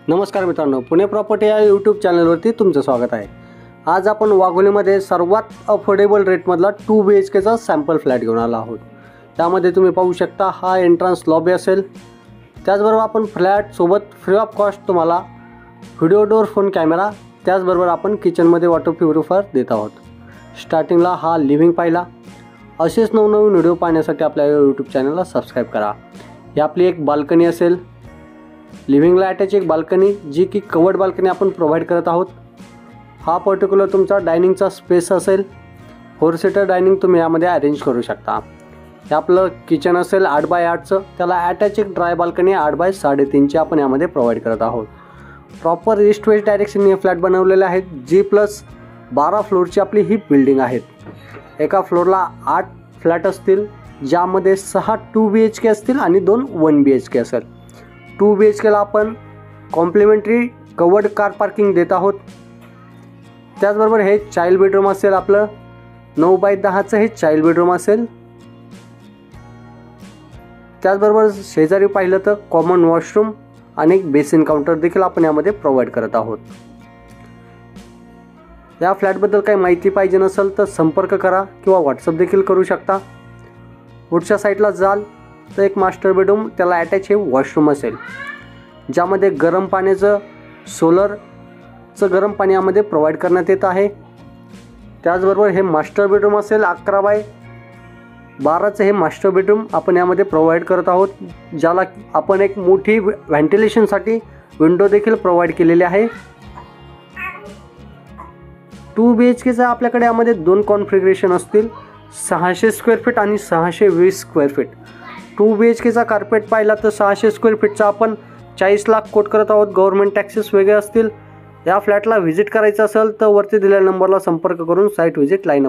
नमस्कार मित्रांनो, पुणे प्रॉपर्टी या यूट्यूब चॅनलवरती तुमचं स्वागत आहे। आज आपण वाघोलीमध्ये सर्वात अफोर्डेबल रेटमधला 2 BHKचा सॅम्पल फ्लॅट घेऊन आलो आहोत। त्यामध्ये तुम्ही पाहू शकता हा एंट्रन्स लॉबी असेल, त्याचबरोबर आपण फ्लॅटसोबत फ्री ऑफ कॉस्ट तुम्हाला व्हिडिओ डोर फोन कॅमेरा, त्याचबरोबर आपण किचनमध्ये वॉटर प्युरिफायर देत आहोत। स्टार्टिंगला हा लिव्हिंग पाहिला। असेच नवनवीन व्हिडिओ पाहण्यासाठी आपल्या यूट्यूब चॅनलला सबस्क्राईब करा। ही आपली एक बाल्कनी असेल, लिव्हिंगला अटॅच एक बाल्कनी, जी की कवर्ड बाल्कनी आपण प्रोव्हाइड करत आहोत। हा पर्टिक्युलर तुमचा डायनिंगचा स्पेस असेल, 4 सीटर डायनिंग तुम्ही यामध्ये अरेंज करू शकता। हे आपलं किचन असेल 8x8चं, त्याला अटॅच एक ड्राय बाल्कनी 8x3.5ची आपण यामध्ये प्रोव्हाइड करत आहोत। प्रॉपर ईस्ट वेस्ट डायरेक्शनने हे फ्लॅट बनवलेले आहेत। G+12 फ्लोअरची आपली ही बिल्डिंग आहेत। एका फ्लोअरला 8 फ्लॅट असतील, ज्यामध्ये 6 2 BHK असतील आणि 2 1 BHK असेल। 2 BHKला आपण कॉम्प्लिमेंटरी कवर्ड कार पार्किंग देत आहोत। त्याचबरोबर हे चाइल्ड बेडरूम असेल, आपलं 9x10चं हे चाइल्ड बेडरूम असेल। त्याचबरोबर शेजारी पाहिलं तर कॉमन वॉशरूम आणि एक बेसिन काउंटर देखील आपण यामध्ये प्रोव्हाइड करत आहोत। या फ्लॅटबद्दल काही माहिती पाहिजे नसेल तर संपर्क करा किंवा व्हॉट्सअप देखील करू शकता। पुढच्या साईडला जाल तर एक मास्टर बेडरूम, त्याला अटॅच हे वॉशरूम असेल, ज्यामध्ये गरम पाण्याचं सोलरचं गरम पाणी यामध्ये प्रोव्हाइड करण्यात येत आहे। त्याचबरोबर हे मास्टर बेडरूम असेल, 11x12चं हे मास्टर बेडरूम आपण यामध्ये प्रोव्हाइड करत आहोत, ज्याला आपण एक मोठी व्हेंटिलेशनसाठी विंडो देखील प्रोव्हाइड केलेली आहे। 2 BHKचा आपल्याकडे यामध्ये 2 कॉन्फिगरेशन असतील, 600 स्क्वेअर फीट आणि 620 स्क्वेअर फीट। 2 BHKचा कार्पेट पाहिला तर 600 स्क्वेअर फीटचा आपण 40 लाख कोट करत आहोत। गव्हर्नमेंट टॅक्सेस वेगळे असतील। या फ्लॅटला व्हिजिट करायचं असेल तर वरती दिलेल्या नंबरला संपर्क करून साईट व्हिजिट लाईन अप